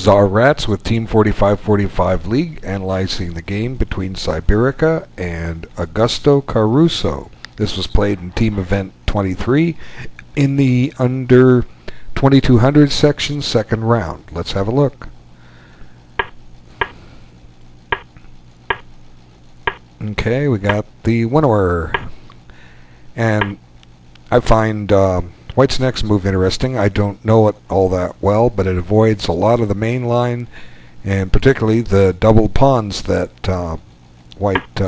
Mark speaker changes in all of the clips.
Speaker 1: Zarats with Team 4545 League, analyzing the game between Siberica and Augusto Caruso. This was played in Team Event 23 in the under 2200 section, second round. Let's have a look. Okay, we got the winner. And I find White's next move interesting. I don't know it all that well, but it avoids a lot of the main line, and particularly the double pawns that White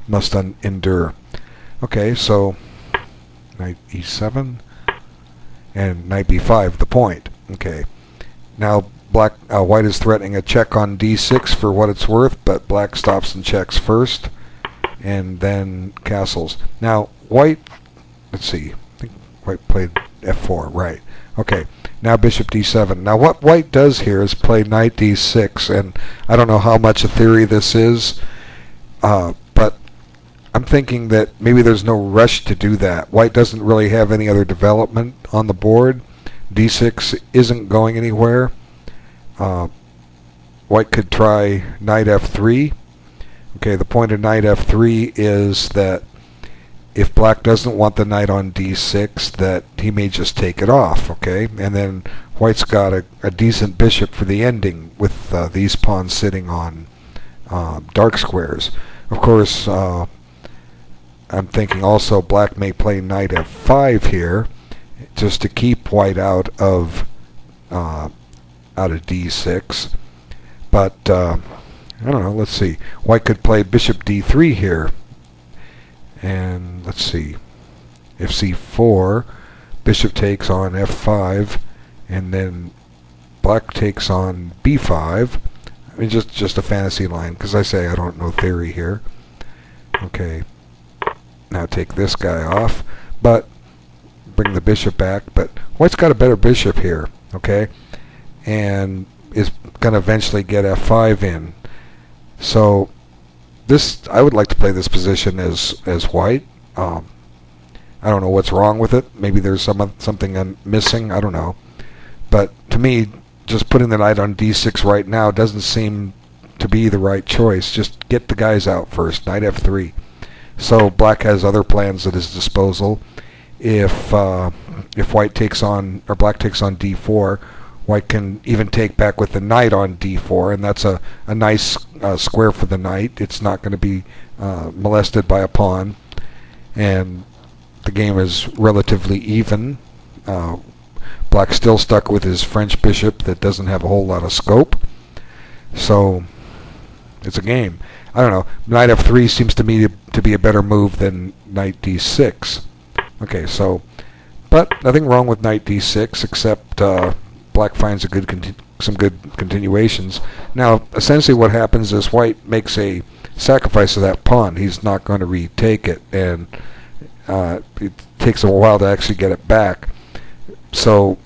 Speaker 1: must endure. Okay, so knight e7 and knight b5, the point. Okay, now White is threatening a check on d6 for what it's worth, but Black stops and checks first, and then castles. Now White, let's see. White played f4, right. Okay, now bishop d7. Now what White does here is play knight d6, and I don't know how much a theory this is, but I'm thinking that maybe there's no rush to do that. White doesn't really have any other development on the board. d6 isn't going anywhere. White could try knight f3. Okay, the point of knight f3 is that if Black doesn't want the knight on d6, that he may just take it off, okay? And then White's got a decent bishop for the ending with these pawns sitting on dark squares. Of course, I'm thinking also Black may play knight f5 here, just to keep White out of d6. But I don't know. Let's see. White could play bishop d3 here. And let's see, if c4, bishop takes on f5, and then Black takes on b5. I mean, just a fantasy line, because I say I don't know theory here. Okay, now take this guy off, but bring the bishop back. But White's got a better bishop here, okay, and is going to eventually get f5 in. So this, I would like to play this position as White. I don't know what's wrong with it. Maybe there's something I'm missing. I don't know. But to me, just putting the knight on d6 right now doesn't seem to be the right choice. Just get the guys out first. Knight f3. So Black has other plans at his disposal. If White takes on, or Black takes on d4, White can even take back with the knight on d4, and that's a nice square for the knight. It's not going to be molested by a pawn, and the game is relatively even. Black's still stuck with his French bishop that doesn't have a whole lot of scope, so it's a game. I don't know. Knight f3 seems to me to be a better move than knight d6. Okay, so, but nothing wrong with knight d6 except Black finds some good continuations. Now, essentially what happens is White makes a sacrifice of that pawn. He's not going to retake it, and it takes a while to actually get it back. So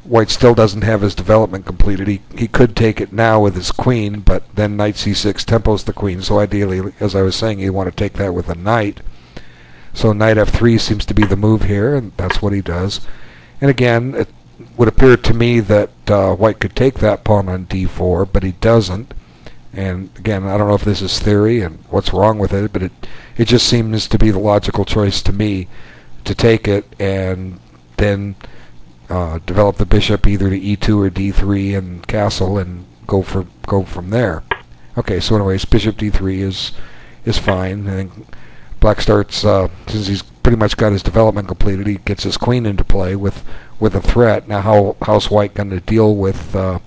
Speaker 1: White still doesn't have his development completed. He could take it now with his queen, but then knight c6 tempos the queen. So ideally, as I was saying, you want to take that with a knight. So knight f3 seems to be the move here, and that's what he does. And again, it would appear to me that White could take that pawn on d4, but he doesn't. And again, I don't know if this is theory and what's wrong with it, but it just seems to be the logical choice to me to take it and then develop the bishop either to e2 or d3 and castle and go from there. Okay, so anyways, bishop d3 is fine. I think Black starts, since he's pretty much got his development completed, he gets his queen into play with a threat. Now how's White going to deal with the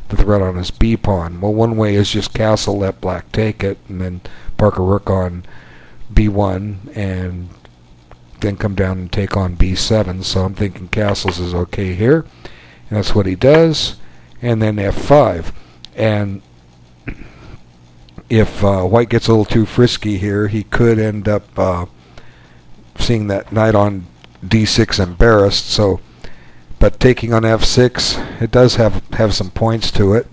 Speaker 1: threat on his b pawn? Well, one way is just castle, let Black take it, and then park a rook on b1, and then come down and take on b7. So I'm thinking castles is okay here, and that's what he does. And then f5. And if White gets a little too frisky here, he could end up seeing that knight on d6 embarrassed. So, but taking on f6, it does have some points to it.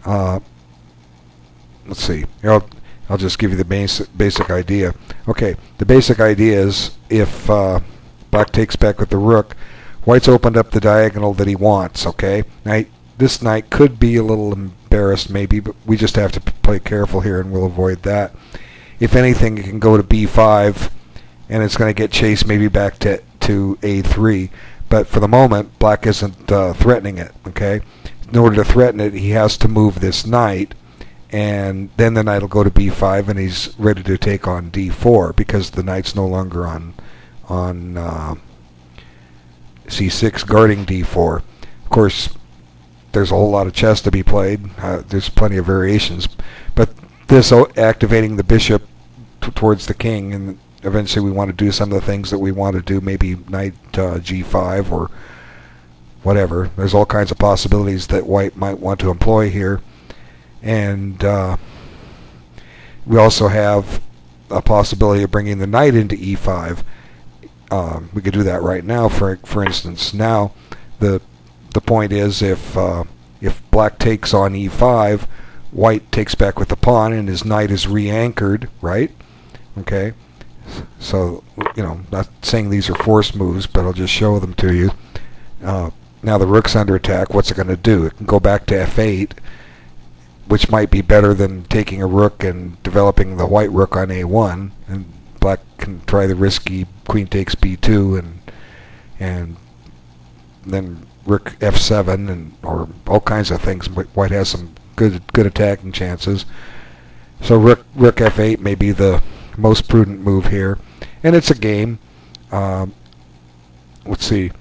Speaker 1: Let's see. I'll just give you the basic idea. Okay, the basic idea is if Black takes back with the rook, White's opened up the diagonal that he wants. Okay, now this knight could be a little embarrassed maybe, but we just have to play careful here, and we'll avoid that. If anything, it can go to b5, and it's going to get chased maybe back to a3. But for the moment, black isn't threatening it. Okay, in order to threaten it, he has to move this knight, and then the knight will go to b5, and he's ready to take on d4 because the knight's no longer on c6 guarding d4. Of course, there's a whole lot of chess to be played. There's plenty of variations, but this activating the bishop towards the king, and eventually we want to do some of the things that we want to do, maybe knight g5 or whatever. There's all kinds of possibilities that white might want to employ here. And we also have a possibility of bringing the knight into e5. We could do that right now, for instance. Now, the point is, if black takes on e5, white takes back with the pawn, and his knight is re-anchored, right? Okay. So, not saying these are forced moves, but I'll just show them to you. Now the rook's under attack. What's it going to do? It can go back to f8, which might be better than taking a rook and developing the white rook on a1, and black can try the risky queen takes b2 and then rook f7 and or all kinds of things. White has some good attacking chances. So rook f8 may be the most prudent move here, and it's a game. Let's see.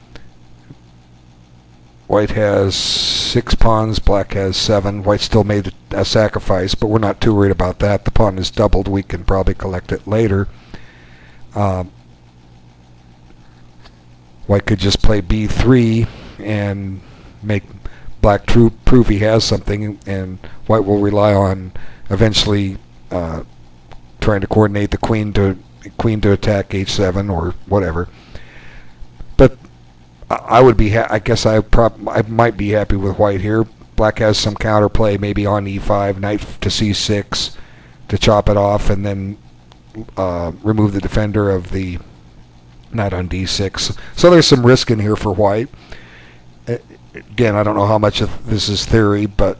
Speaker 1: White has 6 pawns, black has 7. White still made a sacrifice, but we're not too worried about that. The pawn is doubled. We can probably collect it later. White could just play b3 and make black prove he has something, and white will rely on eventually trying to coordinate the queen to attack h7 or whatever. But I would be I guess I might be happy with white here. Black has some counterplay, maybe on e5, knight to c6 to chop it off, and then remove the defender of the knight on d6. So there's some risk in here for white. Again, I don't know how much of this is theory, but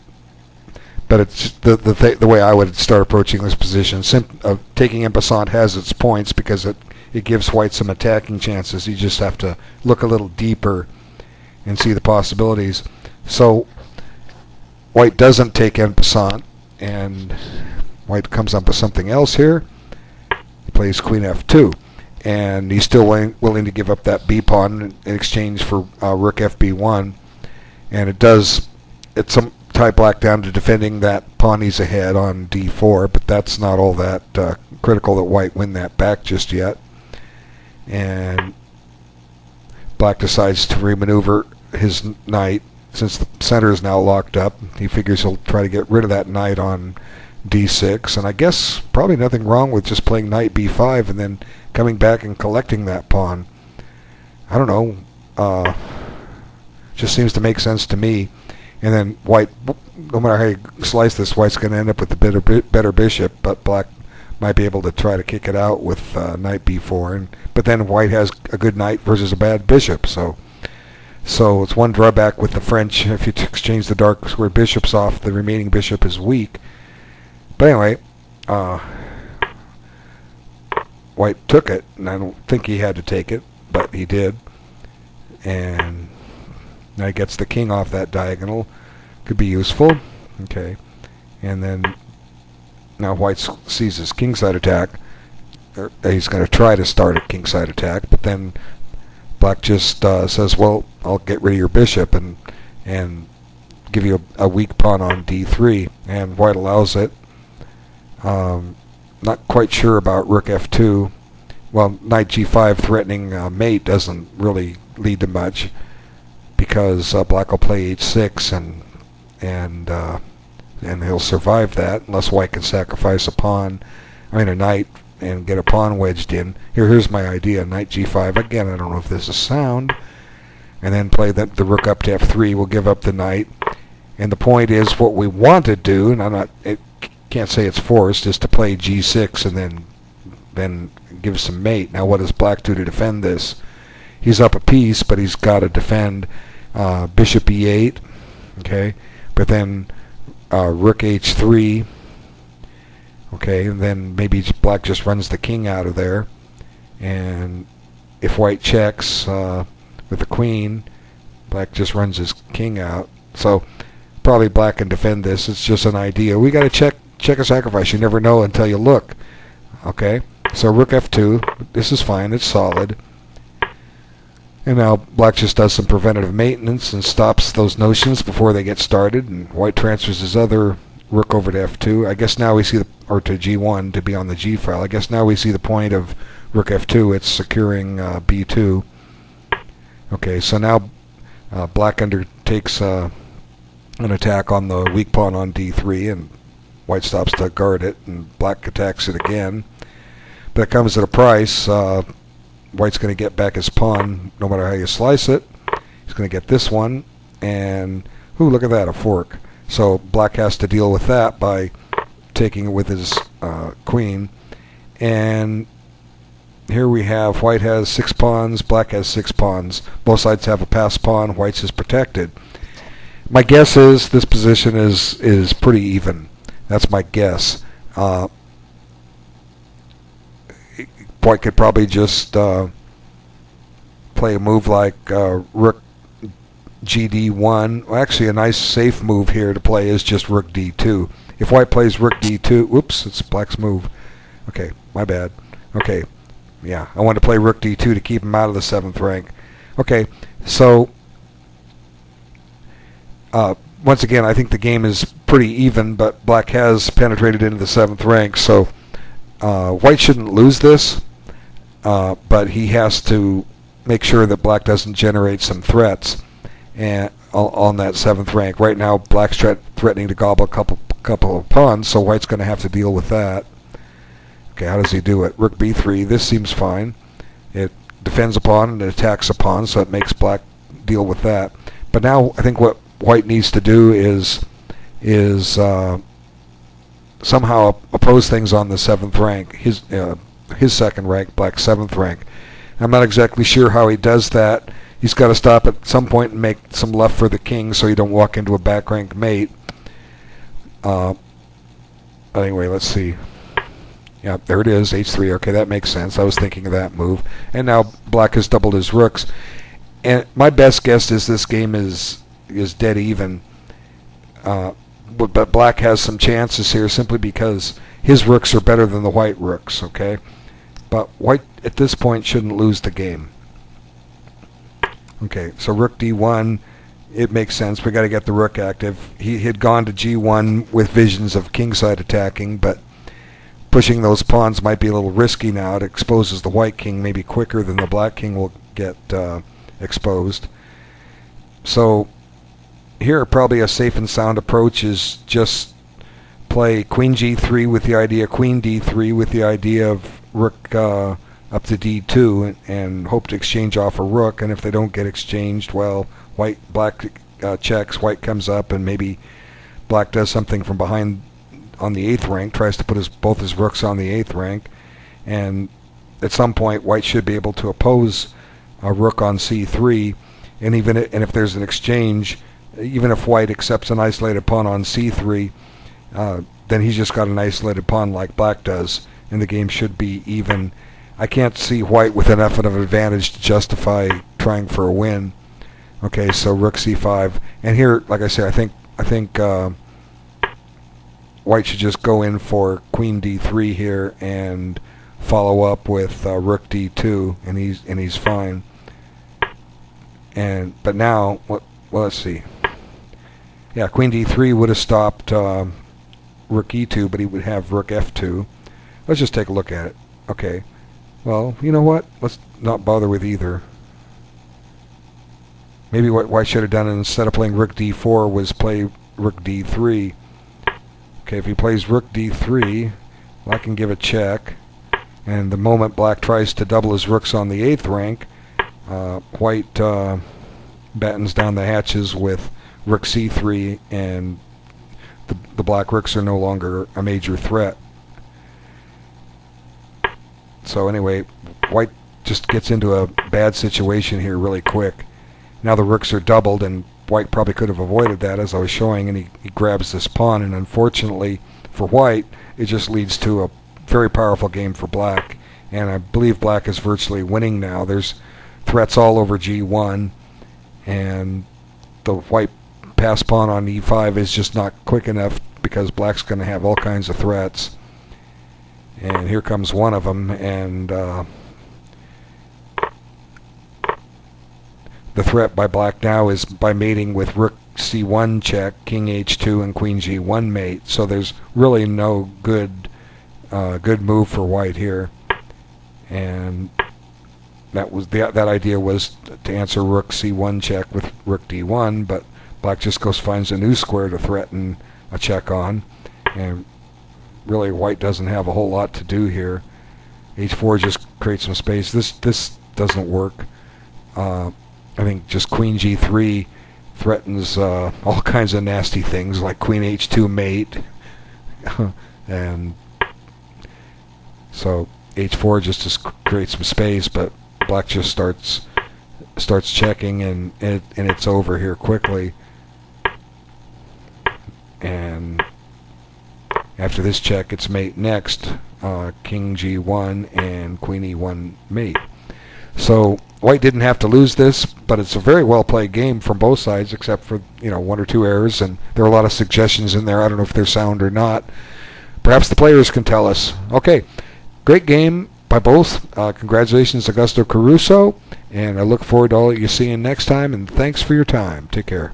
Speaker 1: it's the way I would start approaching this position. Taking en passant has its points because it gives white some attacking chances. You just have to look a little deeper and see the possibilities. So white doesn't take en passant, and white comes up with something else here. He plays queen f2, and he's still willing to give up that b pawn in exchange for rook fb1, and it's some tie black down to defending that pawn he's ahead on d4, but that's not all that critical that white win that back just yet. And black decides to remaneuver his knight. Since the center is now locked up, he figures he'll try to get rid of that knight on d6, and I guess probably nothing wrong with just playing knight b5 and then coming back and collecting that pawn. I don't know, just seems to make sense to me. And then white, no matter how you slice this, white's going to end up with the better bishop, but black might be able to try to kick it out with knight b4. But then white has a good knight versus a bad bishop, so it's one drawback with the French. If you exchange the dark square bishops off, the remaining bishop is weak. But anyway, white took it, and I don't think he had to take it, but he did. And now he gets the king off that diagonal. Could be useful. Okay. And then now white sees his kingside attack. He's going to try to start a kingside attack, but then black just says, well, I'll get rid of your bishop and give you a weak pawn on d3, and white allows it. Not quite sure about rook f2. Well, knight g5 threatening mate doesn't really lead to much, because black will play h6 and he'll survive that unless white can sacrifice a knight and get a pawn wedged in. Here's my idea: knight g5 again. I don't know if this is sound, and then play the rook up to f3. We'll give up the knight, and the point is what we want to do, and can't say it's forced, is to play g6 and then give some mate. Now what does black do to defend this? He's up a piece, but he's got to defend bishop e8, Okay, but then rook h3. Okay, and then maybe black just runs the king out of there, and if white checks with the queen, black just runs his king out. So probably black can defend this. It's just an idea. We got to check a sacrifice. You never know until you look. Okay, so rook f2. This is fine. It's solid. And now black just does some preventative maintenance and stops those notions before they get started. And white transfers his other rook over to f2. I guess now we see or to g1 to be on the g file. I guess now we see the point of rook f2. It's securing b2. Okay, so now black undertakes an attack on the weak pawn on d3, and white stops to guard it, and black attacks it again. But it comes at a price. White's going to get back his pawn no matter how you slice it. He's going to get this one, and ooh, look at that, a fork. So black has to deal with that by taking it with his queen. And here we have white has 6 pawns, black has 6 pawns. Both sides have a passed pawn. White's is protected. My guess is this position is pretty even. That's my guess. White could probably just play a move like rook gd1. Well, actually, a nice safe move here to play is just rook d2. If white plays rook d2, whoops, it's black's move. Okay, my bad. Okay, yeah, I want to play rook d2 to keep him out of the 7th rank. Okay, so once again, I think the game is pretty even, but black has penetrated into the 7th rank, so white shouldn't lose this, but he has to make sure that black doesn't generate some threats and on that 7th rank. Right now, black's threatening to gobble a couple of pawns, so white's going to have to deal with that. Okay, how does he do it? Rook b3. This seems fine. It defends a pawn and it attacks a pawn, so it makes black deal with that. But now I think what white needs to do is somehow oppose things on the 7th rank, his 2nd rank, black's 7th rank. I'm not exactly sure how he does that. He's got to stop at some point and make some left for the king so you don't walk into a back rank mate. Anyway, let's see. Yeah, there it is, h3. Okay, that makes sense. I was thinking of that move. And now black has doubled his rooks. And my best guess is this game is dead even. But black has some chances here simply because his rooks are better than the white rooks, okay? But white at this point shouldn't lose the game. Okay, so rook d1, it makes sense. We got to get the rook active. He had gone to g1 with visions of kingside attacking, but pushing those pawns might be a little risky now. It exposes the white king maybe quicker than the black king will get exposed. So here probably a safe and sound approach is just play queen g3 with the idea queen d3 with the idea of rook up to d2 and hope to exchange off a rook, and if they don't get exchanged, well, black checks, white comes up, and maybe black does something from behind on the 8th rank, tries to put both his rooks on the 8th rank, and at some point white should be able to oppose a rook on c3, and if there's an exchange, even if white accepts an isolated pawn on c3, then he's just got an isolated pawn like black does, and the game should be even. I can't see white with enough of an advantage to justify trying for a win. Okay, so rook c5, and here, like I say, I think white should just go in for queen d3 here and follow up with rook d2, and he's fine. But now, well, let's see. Yeah, queen d3 would have stopped rook e2, but he would have rook f2. Let's just take a look at it. Okay. Well, you know what? Let's not bother with either. Maybe what white should have done instead of playing rook d4 was play rook d3. Okay, if he plays rook d3, black can give a check. And the moment black tries to double his rooks on the 8th rank, white battens down the hatches with rook c3, and the black rooks are no longer a major threat. So anyway, white just gets into a bad situation here really quick. Now the rooks are doubled, and white probably could have avoided that, as I was showing, and he grabs this pawn, and unfortunately for white, it just leads to a very powerful game for black, and I believe black is virtually winning now. There's threats all over g1, and the white pass pawn on e5 is just not quick enough because black's going to have all kinds of threats. And here comes one of them, and the threat by black now is by mating with rook c1 check, king h2, and queen g1 mate. So there's really no good move for white here. And that idea was to answer rook c1 check with rook d1, but black just finds a new square to threaten a check on, and really white doesn't have a whole lot to do here. h4 just creates some space. This doesn't work. I think just queen g3 threatens all kinds of nasty things like queen h2 mate, and so h4 just creates some space, but black just starts checking, and it's over here quickly. And after this check, it's mate next, king g1 and queen e1 mate. So white didn't have to lose this, but it's a very well played game from both sides, except for one or two errors, and there are a lot of suggestions in there. I don't know if they're sound or not. Perhaps the players can tell us. Okay, great game by both. Congratulations, Augusto Caruso, and I look forward to all that you seeing next time, and thanks for your time. Take care.